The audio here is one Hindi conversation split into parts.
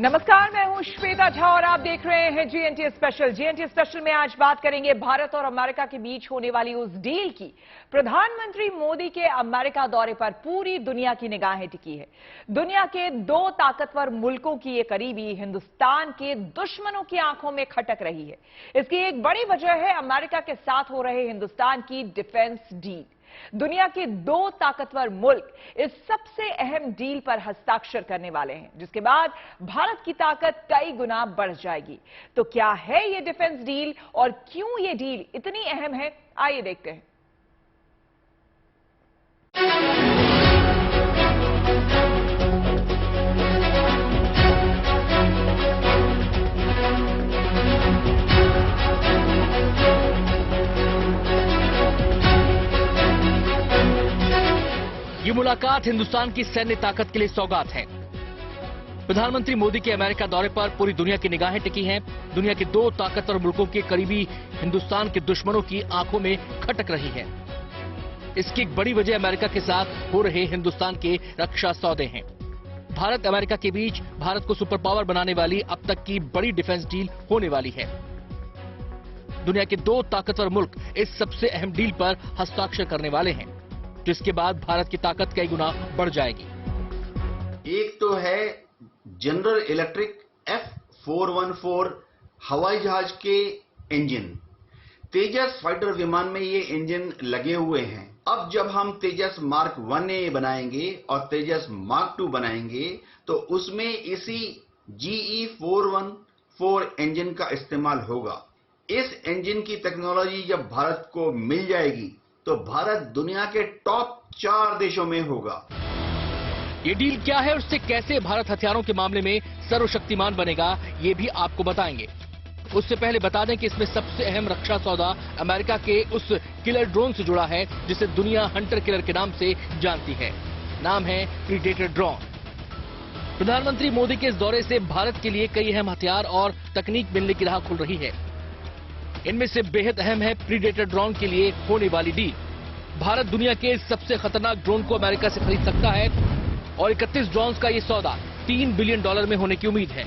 नमस्कार, मैं हूं श्वेता झा और आप देख रहे हैं जीएनटी स्पेशल। जीएनटी स्पेशल में आज बात करेंगे भारत और अमेरिका के बीच होने वाली उस डील की। प्रधानमंत्री मोदी के अमेरिका दौरे पर पूरी दुनिया की निगाहें टिकी है। दुनिया के दो ताकतवर मुल्कों की ये करीबी हिंदुस्तान के दुश्मनों की आंखों में खटक रही है। इसकी एक बड़ी वजह है अमेरिका के साथ हो रहे हिंदुस्तान की डिफेंस डील। दुनिया के दो ताकतवर मुल्क इस सबसे अहम डील पर हस्ताक्षर करने वाले हैं, जिसके बाद भारत की ताकत कई गुना बढ़ जाएगी। तो क्या है ये डिफेंस डील और क्यों ये डील इतनी अहम है, आइए देखते हैं। ये मुलाकात हिंदुस्तान की सैन्य ताकत के लिए सौगात है। प्रधानमंत्री मोदी के अमेरिका दौरे पर पूरी दुनिया की निगाहें टिकी हैं। दुनिया के दो ताकतवर मुल्कों के करीबी हिंदुस्तान के दुश्मनों की आंखों में खटक रही है। इसकी एक बड़ी वजह अमेरिका के साथ हो रहे हिंदुस्तान के रक्षा सौदे हैं। भारत अमेरिका के बीच भारत को सुपर पावर बनाने वाली अब तक की बड़ी डिफेंस डील होने वाली है। दुनिया के दो ताकतवर मुल्क इस सबसे अहम डील पर हस्ताक्षर करने वाले हैं, जिसके बाद भारत की ताकत कई गुना बढ़ जाएगी। एक तो है जनरल इलेक्ट्रिक F414 हवाई जहाज के इंजन। तेजस फाइटर विमान में ये इंजन लगे हुए हैं। अब जब हम तेजस मार्क 1A बनाएंगे और तेजस मार्क 2 बनाएंगे तो उसमें इसी GE414 इंजन का इस्तेमाल होगा। इस इंजन की टेक्नोलॉजी जब भारत को मिल जाएगी तो भारत दुनिया के टॉप 4 देशों में होगा। ये डील क्या है और उससे कैसे भारत हथियारों के मामले में सर्वशक्तिमान बनेगा, ये भी आपको बताएंगे। उससे पहले बता दें कि इसमें सबसे अहम रक्षा सौदा अमेरिका के उस किलर ड्रोन से जुड़ा है जिसे दुनिया हंटर किलर के नाम से जानती है। नाम है प्रीडेटर ड्रोन। प्रधानमंत्री मोदी के इस दौरे से भारत के लिए कई अहम हथियार और तकनीक मिलने की राह खुल रही है। इनमें से बेहद अहम है प्रीडेटर ड्रोन के लिए होने वाली डील। भारत दुनिया के सबसे खतरनाक ड्रोन को अमेरिका से खरीद सकता है और 31 ड्रोन का ये सौदा $3 बिलियन में होने की उम्मीद है।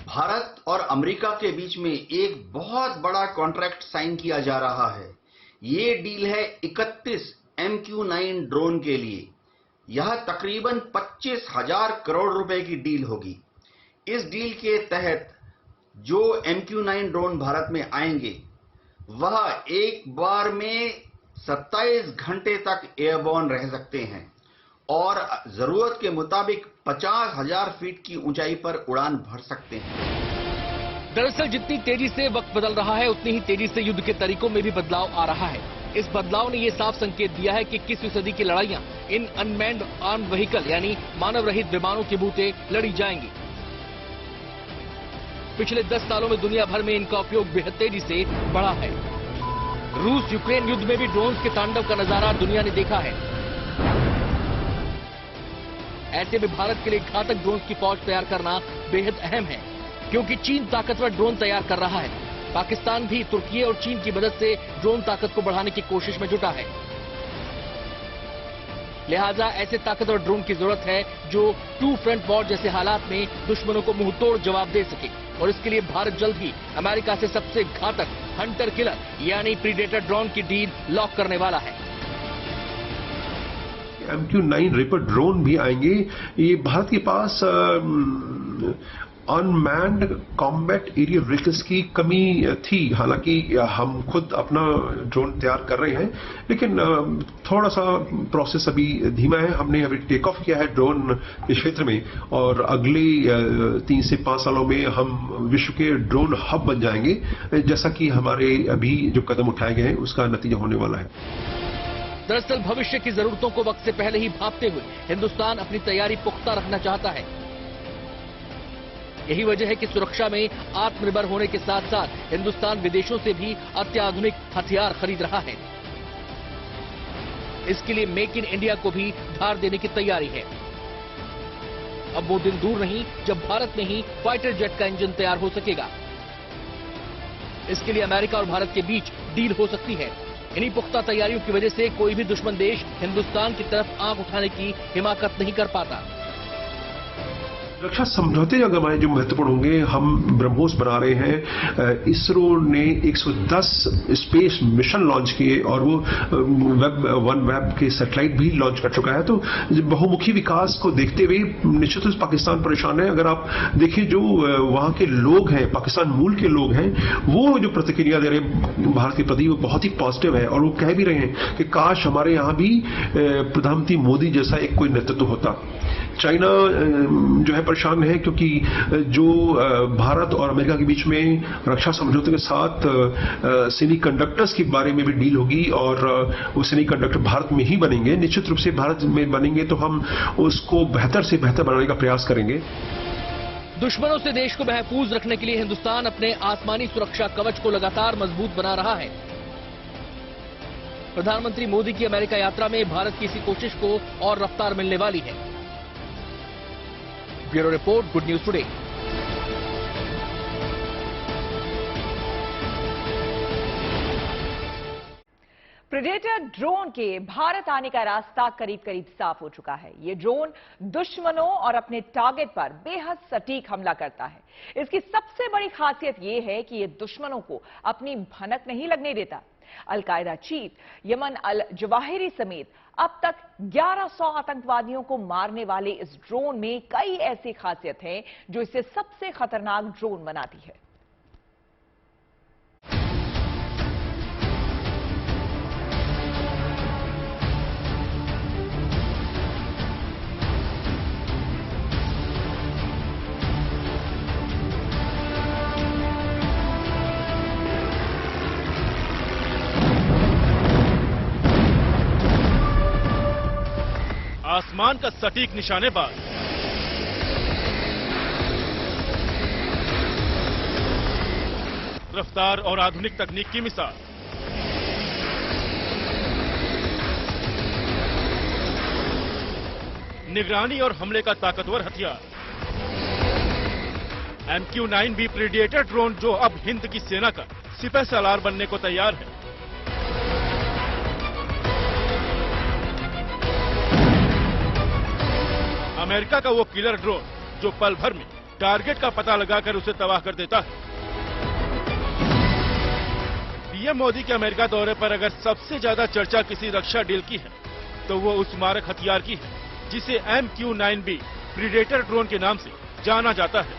भारत और अमेरिका के बीच में एक बहुत बड़ा कॉन्ट्रैक्ट साइन किया जा रहा है। ये डील है 31 MQ-9 ड्रोन के लिए। यह तकरीबन 25,000 करोड़ रुपए की डील होगी। इस डील के तहत जो MQ-9 ड्रोन भारत में आएंगे वह एक बार में 27 घंटे तक एयरबॉर्न रह सकते हैं और जरूरत के मुताबिक 50,000 फीट की ऊंचाई पर उड़ान भर सकते हैं। दरअसल जितनी तेजी से वक्त बदल रहा है उतनी ही तेजी से युद्ध के तरीकों में भी बदलाव आ रहा है। इस बदलाव ने यह साफ संकेत दिया है कि 21वीं सदी की लड़ाइयां इन अनमैन्ड आर्म्ड व्हीकल यानी मानव रहित विमानों के बूते लड़ी जाएंगी। पिछले 10 सालों में दुनिया भर में इनका उपयोग बेहद तेजी से बढ़ा है। रूस यूक्रेन युद्ध में भी ड्रोन्स के तांडव का नजारा दुनिया ने देखा है। ऐसे में भारत के लिए घातक ड्रोन्स की फौज तैयार करना बेहद अहम है, क्योंकि चीन ताकतवर ड्रोन तैयार कर रहा है। पाकिस्तान भी तुर्की और चीन की मदद से ड्रोन ताकत को बढ़ाने की कोशिश में जुटा है। लिहाजा ऐसे ताकतवर ड्रोन की जरूरत है जो टू फ्रंट वॉर जैसे हालात में दुश्मनों को मुंहतोड़ जवाब दे सके, और इसके लिए भारत जल्द ही अमेरिका से सबसे घातक हंटर किलर यानी प्रीडेटर ड्रोन की डील लॉक करने वाला है। MQ-9 रिपर ड्रोन भी आएंगे। ये भारत के पास अनमैन्ड कॉम्बैट एरियल व्हीकल्स की कमी थी। हालांकि हम खुद अपना ड्रोन तैयार कर रहे हैं, लेकिन थोड़ा सा प्रोसेस अभी धीमा है। हमने अभी टेक ऑफ किया है ड्रोन के क्षेत्र में और अगले 3 से 5 सालों में हम विश्व के ड्रोन हब बन जाएंगे, जैसा कि हमारे अभी जो कदम उठाए गए हैं उसका नतीजा होने वाला है। दरअसल भविष्य की जरूरतों को वक्त से पहले ही भांपते हुए हिंदुस्तान अपनी तैयारी पुख्ता रखना चाहता है। यही वजह है कि सुरक्षा में आत्मनिर्भर होने के साथ साथ हिंदुस्तान विदेशों से भी अत्याधुनिक हथियार खरीद रहा है। इसके लिए मेक इन इंडिया को भी धार देने की तैयारी है। अब वो दिन दूर नहीं जब भारत में ही फाइटर जेट का इंजन तैयार हो सकेगा। इसके लिए अमेरिका और भारत के बीच डील हो सकती है। इन्हीं पुख्ता तैयारियों की वजह से कोई भी दुश्मन देश हिंदुस्तान की तरफ आंख उठाने की हिमाकत नहीं कर पाता। रक्षा समझौते अगर हमारे जो महत्वपूर्ण होंगे, हम ब्रह्मोस बना रहे हैं। इसरो ने 110 स्पेस मिशन लॉन्च किए और वो वेब के सैटेलाइट भी लॉन्च कर चुका है। तो बहुमुखी विकास को देखते हुए निश्चित रूप से पाकिस्तान परेशान है। अगर आप देखें जो वहां के लोग हैं, पाकिस्तान मूल के लोग हैं, वो जो प्रतिक्रिया दे रहे हैं भारत के प्रति वो बहुत ही पॉजिटिव है और वो कह भी रहे हैं कि काश हमारे यहां भी प्रधानमंत्री मोदी जैसा एक कोई नेतृत्व होता। चाइना जो है परेशान है क्योंकि जो भारत और अमेरिका के बीच में रक्षा समझौते के साथ सेमीकंडक्टर्स के बारे में भी डील होगी और वो सेमीकंडक्टर भारत में ही बनेंगे। निश्चित रूप से भारत में बनेंगे तो हम उसको बेहतर से बेहतर बनाने का प्रयास करेंगे। दुश्मनों से देश को महफूज रखने के लिए हिंदुस्तान अपने आसमानी सुरक्षा कवच को लगातार मजबूत बना रहा है। प्रधानमंत्री मोदी की अमेरिका यात्रा में भारत की इसी कोशिश को और रफ्तार मिलने वाली है। Bureau report, good news today. Predator drone के भारत आने का रास्ता करीब करीब साफ हो चुका है। ये ड्रोन दुश्मनों और अपने टारगेट पर बेहद सटीक हमला करता है। इसकी सबसे बड़ी खासियत ये है कि ये दुश्मनों को अपनी भनक नहीं लगने देता। Al Qaeda chief Yemen al Zawahiri समेत अब तक 1100 आतंकवादियों को मारने वाले इस ड्रोन में कई ऐसी खासियत हैं जो इसे सबसे खतरनाक ड्रोन बनाती है। आसमान का सटीक निशानेबाज, रफ्तार और आधुनिक तकनीक की मिसाल। निगरानी और हमले का ताकतवर हथियार। MQ-9B प्रीडेटर ड्रोन जो अब हिंद की सेना का सिपह सालार बनने को तैयार है। अमेरिका का वो किलर ड्रोन जो पल भर में टारगेट का पता लगाकर उसे तबाह कर देता है। पीएम मोदी के अमेरिका दौरे पर अगर सबसे ज्यादा चर्चा किसी रक्षा डील की है तो वो उस मारक हथियार की है जिसे MQ-9B प्रीडेटर ड्रोन के नाम से जाना जाता है।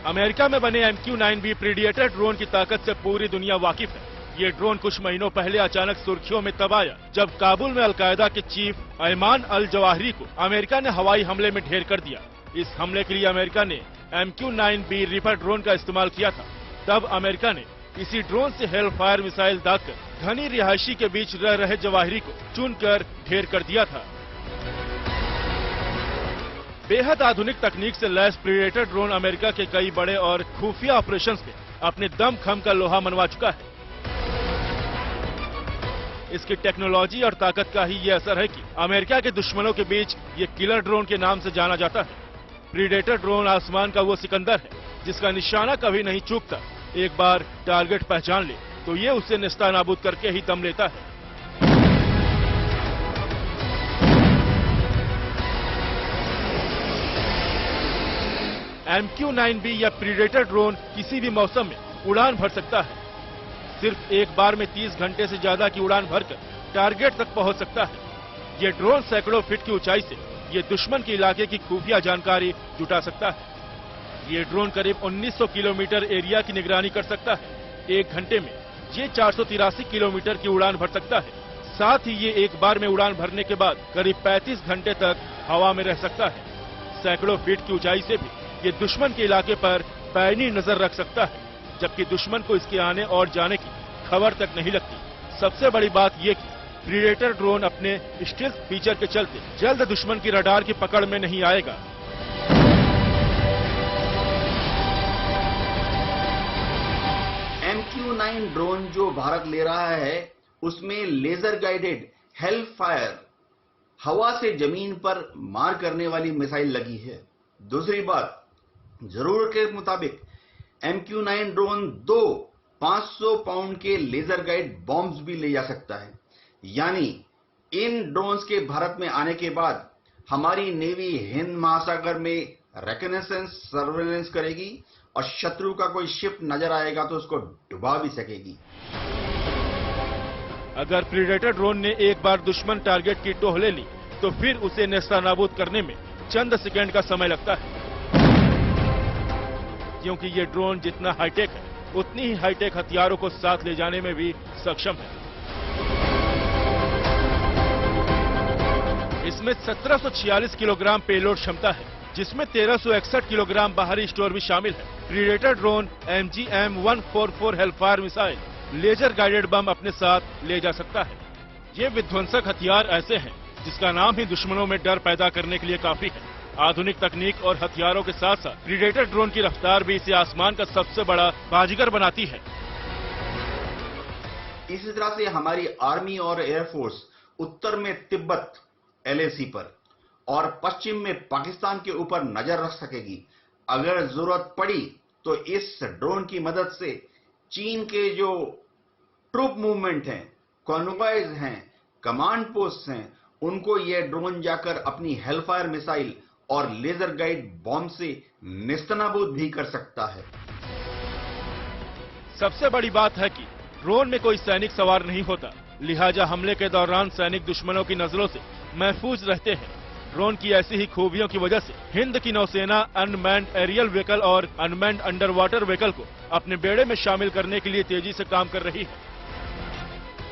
अमेरिका में बने MQ-9B प्रीडेटर ड्रोन की ताकत से पूरी दुनिया वाकिफ है। ये ड्रोन कुछ महीनों पहले अचानक सुर्खियों में तब आया जब काबुल में अल-कायदा के चीफ अयमान अल जवाहिरी को अमेरिका ने हवाई हमले में ढेर कर दिया। इस हमले के लिए अमेरिका ने MQ-9B रीपर ड्रोन का इस्तेमाल किया था। तब अमेरिका ने इसी ड्रोन से हेल फायर मिसाइल दागकर घनी रिहायशी के बीच रह रहे जवाहिरी को चुनकर ढेर कर दिया था। बेहद आधुनिक तकनीक से लैस प्रीडेटर ड्रोन अमेरिका के कई बड़े और खुफिया ऑपरेशंस में अपने दम खम का लोहा मनवा चुका है। इसकी टेक्नोलॉजी और ताकत का ही ये असर है कि अमेरिका के दुश्मनों के बीच ये किलर ड्रोन के नाम से जाना जाता है। प्रीडेटर ड्रोन आसमान का वो सिकंदर है जिसका निशाना कभी नहीं चूकता। एक बार टारगेट पहचान ले तो ये उसे नेस्तानाबूद करके ही दम लेता है। MQ-9B या प्रीडेटर ड्रोन किसी भी मौसम में उड़ान भर सकता है। सिर्फ एक बार में 30 घंटे से ज्यादा की उड़ान भरकर टारगेट तक पहुंच सकता है। ये ड्रोन सैकड़ों फीट की ऊंचाई से ये दुश्मन के इलाके की खुफिया जानकारी जुटा सकता है। ये ड्रोन करीब 1900 किलोमीटर एरिया की निगरानी कर सकता है। एक घंटे में ये 483 किलोमीटर की उड़ान भर सकता है। साथ ही ये एक बार में उड़ान भरने के बाद करीब 35 घंटे तक हवा में रह सकता है। सैकड़ों फीट की ऊंचाई से भी ये दुश्मन के इलाके पर पैनी नजर रख सकता है, जबकि दुश्मन को इसके आने और जाने की खबर तक नहीं लगती। सबसे बड़ी बात यह कि प्रीडेटर ड्रोन अपने स्टील्थ फीचर के चलते जल्द दुश्मन की रडार की पकड़ में नहीं आएगा। MQ-9 ड्रोन जो भारत ले रहा है उसमें लेजर गाइडेड हेल फायर हवा से जमीन पर मार करने वाली मिसाइल लगी है। दूसरी बात, जरूरत के मुताबिक MQ-9 ड्रोन 2 500 पाउंड के लेजर गाइड बॉम्ब्स भी ले जा सकता है। यानी इन ड्रोन्स के भारत में आने के बाद हमारी नेवी हिंद महासागर में रिकनेसेंस सर्वेलेंस करेगी और शत्रु का कोई शिप नजर आएगा तो उसको डुबा भी सकेगी। अगर प्रीडेटर ड्रोन ने एक बार दुश्मन टारगेट की टोह ले ली तो फिर उसे नेस्तनाबूद करने में चंद सेकंड का समय लगता है, क्योंकि ये ड्रोन जितना हाईटेक है उतनी ही हाईटेक हथियारों को साथ ले जाने में भी सक्षम है। इसमें 1746 किलोग्राम पेलोड क्षमता है, जिसमें 1361 किलोग्राम बाहरी स्टोर भी शामिल है। Predator drone MGM-144 Hellfire missile laser guided bomb अपने साथ ले जा सकता है। ये विध्वंसक हथियार ऐसे हैं जिसका नाम ही दुश्मनों में डर पैदा करने के लिए काफी है। आधुनिक तकनीक और हथियारों के साथ साथ प्रीडेटर ड्रोन की रफ्तार भी इसे आसमान का सबसे बड़ा बाजीगर बनाती है। इसी तरह से हमारी आर्मी और एयरफोर्स उत्तर में तिब्बत LAC पर और पश्चिम में पाकिस्तान के ऊपर नजर रख सकेगी। अगर जरूरत पड़ी तो इस ड्रोन की मदद से चीन के जो ट्रूप मूवमेंट हैं, कॉन्वॉयज हैं, कमांड पोस्ट हैं, उनको यह ड्रोन जाकर अपनी हेलफायर मिसाइल और लेजर गाइड बॉम्ब से नेस्तनाबूद भी कर सकता है। सबसे बड़ी बात है कि ड्रोन में कोई सैनिक सवार नहीं होता, लिहाजा हमले के दौरान सैनिक दुश्मनों की नजरों से महफूज रहते हैं। ड्रोन की ऐसी ही खूबियों की वजह से हिंद की नौसेना अनमैन्ड एरियल व्हीकल और अनमैन्ड अंडर वाटर व्हीकल को अपने बेड़े में शामिल करने के लिए तेजी से काम कर रही है।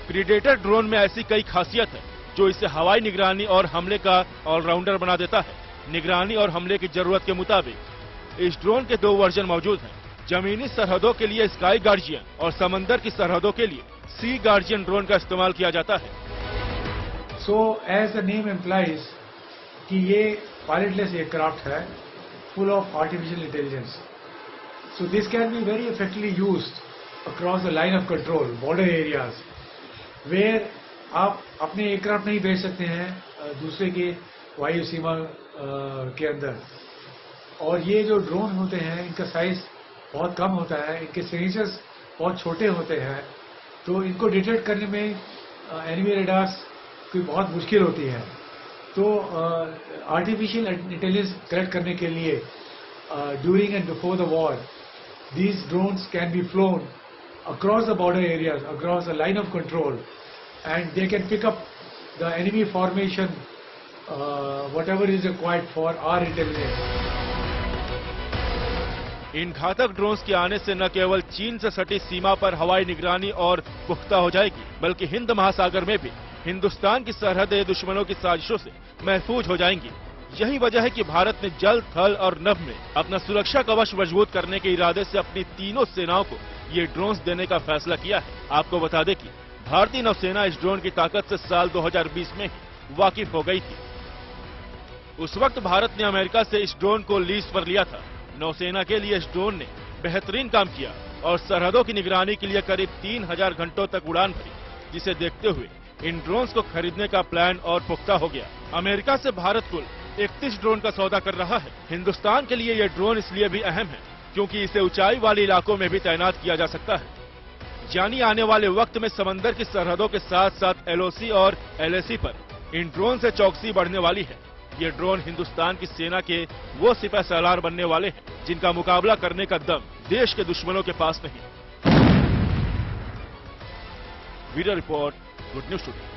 प्रीडेटर ड्रोन में ऐसी कई खासियत है जो इसे हवाई निगरानी और हमले का ऑलराउंडर बना देता है। निगरानी और हमले की जरूरत के मुताबिक इस ड्रोन के 2 वर्जन मौजूद हैं। जमीनी सरहदों के लिए स्काई गार्जियन और समंदर की सरहदों के लिए सी गार्जियन ड्रोन का इस्तेमाल किया जाता है। So as the name implies कि ये पायलटलेस एयरक्राफ्ट है, full of artificial intelligence. So this can be very effectively used across the line of control, border areas, where आप अपने एयरक्राफ्ट नहीं भेज सकते हैं दूसरे के वायु सीमा के अंदर। और ये जो ड्रोन होते हैं इनका साइज बहुत कम होता है, इनके सिग्नेचर्स बहुत छोटे होते हैं, तो इनको डिटेक्ट करने में एनिमी रेडार्स की बहुत मुश्किल होती है। तो आर्टिफिशियल इंटेलिजेंस कलेक्ट करने के लिए during and before the war these drones can be flown across the border areas, across the line of control, and they can pick up the enemy formation, whatever is required for our intelligence. इन घातक ड्रोन्स के आने से न केवल चीन से सटी सीमा पर हवाई निगरानी और पुख्ता हो जाएगी, बल्कि हिंद महासागर में भी हिंदुस्तान की सरहदें दुश्मनों की साजिशों से महफूज हो जाएंगी। यही वजह है कि भारत ने जल, थल और नभ में अपना सुरक्षा कवच मजबूत करने के इरादे से अपनी तीनों सेनाओं को ये ड्रोन्स देने का फैसला किया है। आपको बता दें कि भारतीय नौसेना इस ड्रोन की ताकत से साल 2020 में ही वाकिफ हो गई थी। उस वक्त भारत ने अमेरिका से इस ड्रोन को लीज पर लिया था। नौसेना के लिए इस ड्रोन ने बेहतरीन काम किया और सरहदों की निगरानी के लिए करीब 3000 घंटों तक उड़ान भरी, जिसे देखते हुए इन ड्रोन्स को खरीदने का प्लान और पुख्ता हो गया। अमेरिका से भारत कुल 31 ड्रोन का सौदा कर रहा है। हिंदुस्तान के लिए ये ड्रोन इसलिए भी अहम है क्योंकि इसे ऊंचाई वाले इलाकों में भी तैनात किया जा सकता है। यानी आने वाले वक्त में समंदर की सरहदों के साथ साथ LOC और LAC पर इन ड्रोन से चौकसी बढ़ने वाली है। ये ड्रोन हिंदुस्तान की सेना के वो सिपह सालार बनने वाले हैं जिनका मुकाबला करने का दम देश के दुश्मनों के पास नहीं। Video report, good news today.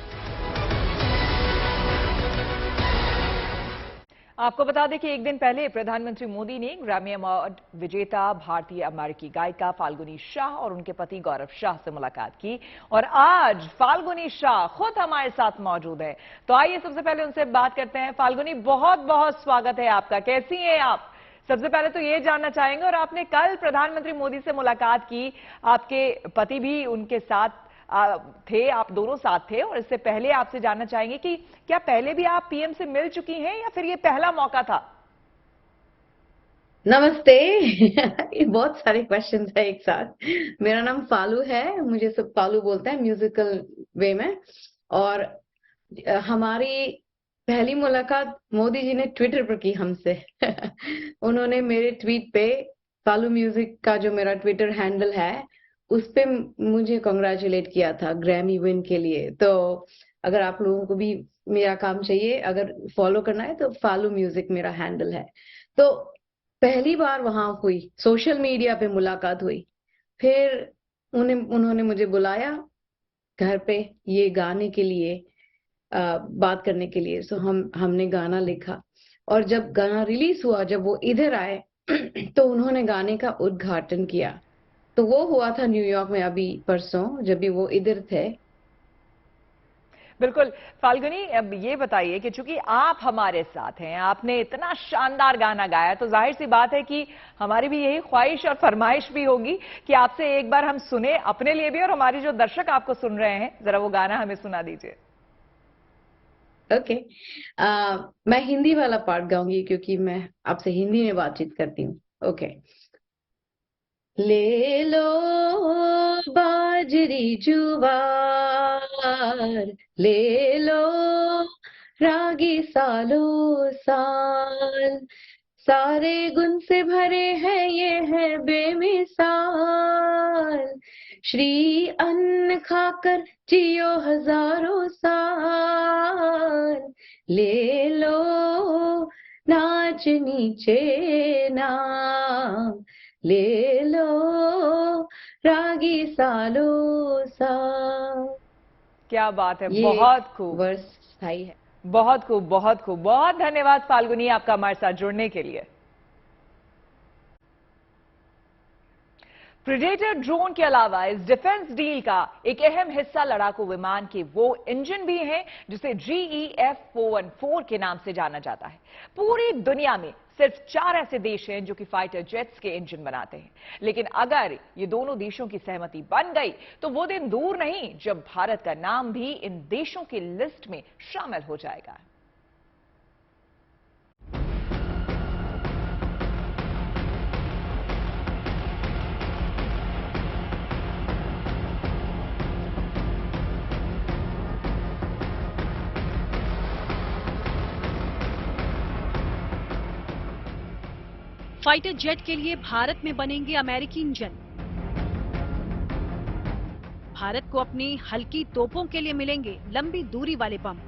आपको बता दें कि एक दिन पहले प्रधानमंत्री मोदी ने ग्रैमी अवार्ड विजेता भारतीय अमेरिकी गायिका फाल्गुनी शाह और उनके पति गौरव शाह से मुलाकात की और आज फाल्गुनी शाह खुद हमारे साथ मौजूद है। तो आइए सबसे पहले उनसे बात करते हैं। फाल्गुनी, बहुत बहुत स्वागत है आपका, कैसी हैं आप? सबसे पहले तो ये जानना चाहेंगे, और आपने कल प्रधानमंत्री मोदी से मुलाकात की, आपके पति भी उनके साथ थे, आप दोनों साथ थे, और इससे पहले आपसे जानना चाहेंगे कि क्या पहले भी आप पीएम से मिल चुकी हैं या फिर ये पहला मौका था? नमस्ते। ये बहुत सारे क्वेश्चंस है एक साथ। मेरा नाम फालू है, मुझे सब फालू बोलते हैं म्यूजिकल वे में। और हमारी पहली मुलाकात मोदी जी ने ट्विटर पर की हमसे। उन्होंने मेरे ट्वीट पे फालू म्यूजिक का जो मेरा ट्विटर हैंडल है उस पे मुझे कांग्रेचुलेट किया था ग्रैमी विन के लिए। तो अगर आप लोगों को भी मेरा काम चाहिए, अगर फॉलो करना है तो फालू म्यूजिक मेरा हैंडल है। तो पहली बार वहां हुई, सोशल मीडिया पे मुलाकात हुई, फिर उन्होंने मुझे बुलाया घर पे ये गाने के लिए, बात करने के लिए। सो हमने गाना लिखा, और जब गाना रिलीज हुआ, जब वो इधर आए तो उन्होंने गाने का उद्घाटन किया। तो वो हुआ था न्यूयॉर्क में अभी परसों, जब भी वो इधर थे। बिल्कुल फाल्गुनी, अब ये बताइए कि चूंकि आप हमारे साथ हैं, आपने इतना शानदार गाना गाया, तो जाहिर सी बात है कि हमारी भी यही ख्वाहिश और फरमाइश भी होगी कि आपसे एक बार हम सुने, अपने लिए भी और हमारे जो दर्शक आपको सुन रहे हैं, जरा वो गाना हमें सुना दीजिए। ओके, मैं हिंदी वाला पार्ट गाऊंगी क्योंकि मैं आपसे हिंदी में बातचीत करती हूँ। ओके। ले लो बाजरी जुवार, ले लो रागी सालो साल, सारे गुण से भरे हैं ये है बेमिसाल, श्री अन्न खाकर जियो हजारों साल, ले लो नाच नीचे नाम, ले लो रागी सालो साल। क्या बात है, ये बहुत खूब, वर्ष स्थायी है। बहुत खूब, बहुत खूब। बहुत धन्यवाद फाल्गुनी, आपका हमारे साथ जुड़ने के लिए। प्रेडेटर ड्रोन के अलावा इस डिफेंस डील का एक अहम हिस्सा लड़ाकू विमान के वो इंजन भी हैं जिसे GEF-414 के नाम से जाना जाता है। पूरी दुनिया में सिर्फ 4 ऐसे देश हैं जो कि फाइटर जेट्स के इंजन बनाते हैं, लेकिन अगर ये दोनों देशों की सहमति बन गई तो वो दिन दूर नहीं जब भारत का नाम भी इन देशों की लिस्ट में शामिल हो जाएगा। फाइटर जेट के लिए भारत में बनेंगे अमेरिकी इंजन। भारत को अपनी हल्की तोपों के लिए मिलेंगे लंबी दूरी वाले बम।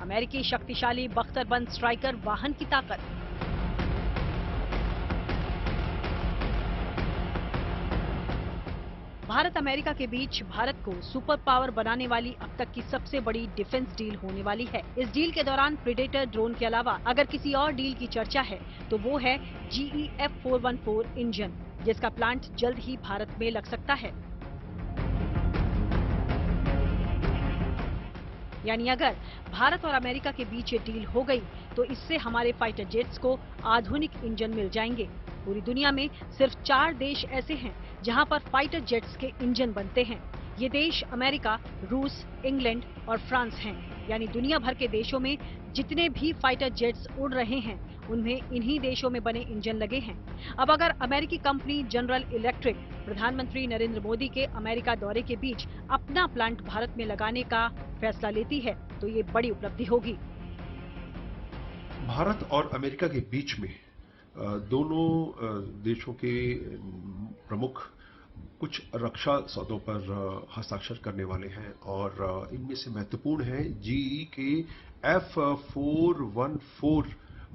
अमेरिकी शक्तिशाली बख्तरबंद स्ट्राइकर वाहन की ताकत, भारत अमेरिका के बीच भारत को सुपर पावर बनाने वाली अब तक की सबसे बड़ी डिफेंस डील होने वाली है। इस डील के दौरान प्रेडेटर ड्रोन के अलावा अगर किसी और डील की चर्चा है तो वो है GEF-414 इंजन, जिसका प्लांट जल्द ही भारत में लग सकता है। यानी अगर भारत और अमेरिका के बीच ये डील हो गई तो इससे हमारे फाइटर जेट्स को आधुनिक इंजन मिल जाएंगे। पूरी दुनिया में सिर्फ 4 देश ऐसे हैं जहां पर फाइटर जेट्स के इंजन बनते हैं। ये देश अमेरिका, रूस, इंग्लैंड और फ्रांस हैं। यानी दुनिया भर के देशों में जितने भी फाइटर जेट्स उड़ रहे हैं उनमें इन्हीं देशों में बने इंजन लगे हैं। अब अगर अमेरिकी कंपनी जनरल इलेक्ट्रिक प्रधानमंत्री नरेंद्र मोदी के अमेरिका दौरे के बीच अपना प्लांट भारत में लगाने का फैसला लेती है तो ये बड़ी उपलब्धि होगी। भारत और अमेरिका के बीच में दोनों देशों के प्रमुख कुछ रक्षा सौदों पर हस्ताक्षर करने वाले हैं और इनमें से महत्वपूर्ण है GE के F-414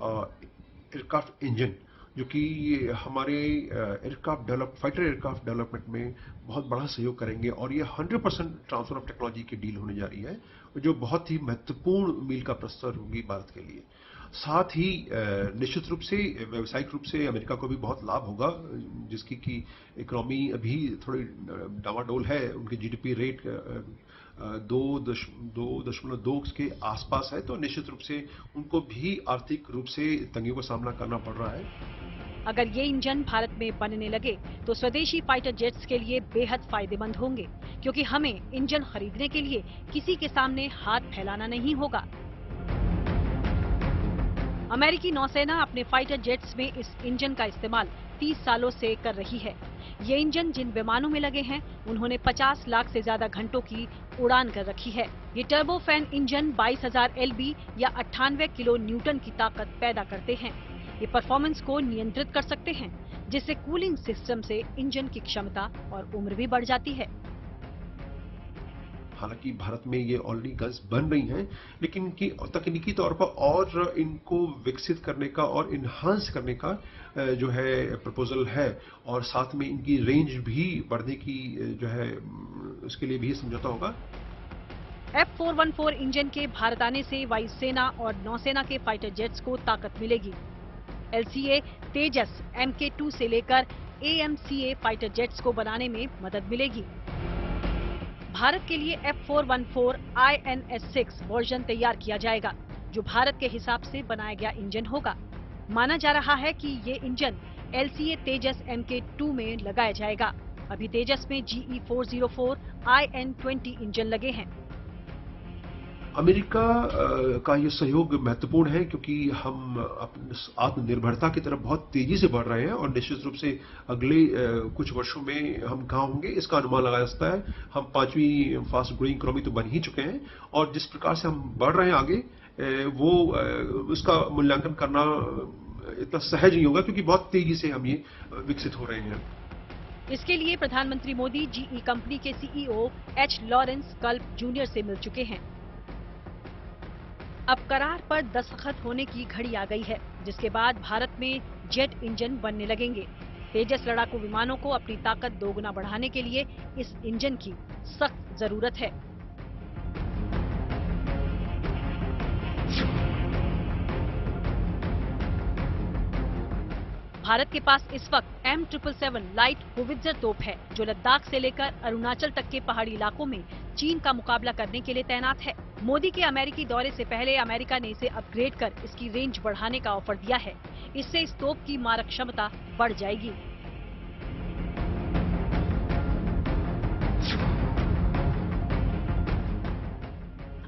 एयरक्राफ्ट इंजन, जो कि हमारे फाइटर एयरक्राफ्ट डेवलपमेंट में बहुत बड़ा सहयोग करेंगे और ये 100% ट्रांसफर ऑफ टेक्नोलॉजी की डील होने जा रही है, जो बहुत ही महत्वपूर्ण मील का प्रस्तर होगी भारत के लिए। साथ ही निश्चित रूप से व्यावसायिक रूप से अमेरिका को भी बहुत लाभ होगा, जिसकी की इकोनॉमी अभी थोड़ी डावाडोल है। उनकी GDP रेट 2.2 के आसपास है, तो निश्चित रूप से उनको भी आर्थिक रूप से तंगियों का सामना करना पड़ रहा है। अगर ये इंजन भारत में बनने लगे तो स्वदेशी फाइटर जेट्स के लिए बेहद फायदेमंद होंगे, क्योंकि हमें इंजन खरीदने के लिए किसी के सामने हाथ फैलाना नहीं होगा। अमेरिकी नौसेना अपने फाइटर जेट्स में इस इंजन का इस्तेमाल 30 सालों से कर रही है। ये इंजन जिन विमानों में लगे हैं उन्होंने 50 लाख से ज्यादा घंटों की उड़ान कर रखी है। ये टर्बोफैन इंजन 22,000 LB या 98 किलो न्यूटन की ताकत पैदा करते हैं। ये परफॉर्मेंस को नियंत्रित कर सकते हैं, जिससे कूलिंग सिस्टम से इंजन की क्षमता और उम्र भी बढ़ जाती है। हालांकि भारत में ये ऑलरेडी गन्स बन रही हैं, लेकिन इनकी तकनीकी तौर पर और इनको विकसित करने का और इन्हांस करने का जो है प्रपोजल है, और साथ में इनकी रेंज भी बढ़ने की जो है उसके लिए भी समझौता होगा। F414 इंजन के भारत आने से वायुसेना और नौसेना के फाइटर जेट्स को ताकत मिलेगी। LCA तेजस MK2 से लेकर AMCA फाइटर जेट्स को बनाने में मदद मिलेगी। भारत के लिए F414 INS-6 वर्जन तैयार किया जाएगा, जो भारत के हिसाब से बनाया गया इंजन होगा। माना जा रहा है कि ये इंजन LCA तेजस MK2 में लगाया जाएगा। अभी तेजस में GE404 IN-20 इंजन लगे हैं। अमेरिका का ये सहयोग महत्वपूर्ण है, क्योंकि हम आत्मनिर्भरता की तरफ बहुत तेजी से बढ़ रहे हैं, और निश्चित रूप से अगले कुछ वर्षों में हम कहाँ होंगे इसका अनुमान लगाया जा सकता है। हम 5वीं फास्ट ग्रोइंग इकोनॉमी तो बन ही चुके हैं, और जिस प्रकार से हम बढ़ रहे हैं आगे, वो उसका मूल्यांकन करना इतना सहज नहीं होगा, क्योंकि बहुत तेजी से हम ये विकसित हो रहे हैं। इसके लिए प्रधानमंत्री मोदी GE कंपनी के CEO H. लॉरेंस कल्प जूनियर से मिल चुके हैं। अब करार पर दस्तखत होने की घड़ी आ गई है, जिसके बाद भारत में जेट इंजन बनने लगेंगे। तेजस लड़ाकू विमानों को अपनी ताकत दोगुना बढ़ाने के लिए इस इंजन की सख्त जरूरत है। भारत के पास इस वक्त M777 लाइट होवित्जर तोप है, जो लद्दाख से लेकर अरुणाचल तक के पहाड़ी इलाकों में चीन का मुकाबला करने के लिए तैनात है। मोदी के अमेरिकी दौरे से पहले अमेरिका ने इसे अपग्रेड कर इसकी रेंज बढ़ाने का ऑफर दिया है। इससे इस तोप की मारक क्षमता बढ़ जाएगी।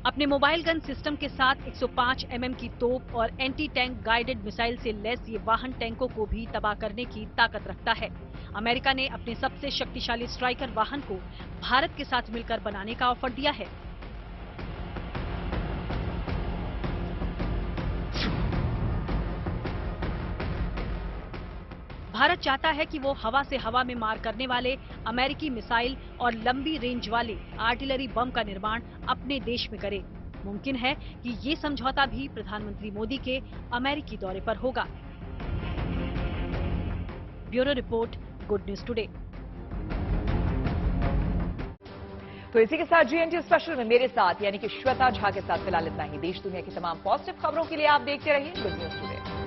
अपने मोबाइल गन सिस्टम के साथ 105 mm की तोप और एंटी टैंक गाइडेड मिसाइल से लैस ये वाहन टैंकों को भी तबाह करने की ताकत रखता है। अमेरिका ने अपने सबसे शक्तिशाली स्ट्राइकर वाहन को भारत के साथ मिलकर बनाने का ऑफर दिया है। भारत चाहता है कि वो हवा से हवा में मार करने वाले अमेरिकी मिसाइल और लंबी रेंज वाले आर्टिलरी बम का निर्माण अपने देश में करे। मुमकिन है कि ये समझौता भी प्रधानमंत्री मोदी के अमेरिकी दौरे पर होगा। Bureau report, good news today. तो इसी के साथ GNT स्पेशल में मेरे साथ यानी कि श्वेता झा के साथ फिलहाल इतना ही। देश दुनिया की तमाम पॉजिटिव खबरों के लिए आप देखते रहिए गुड न्यूज टुडे।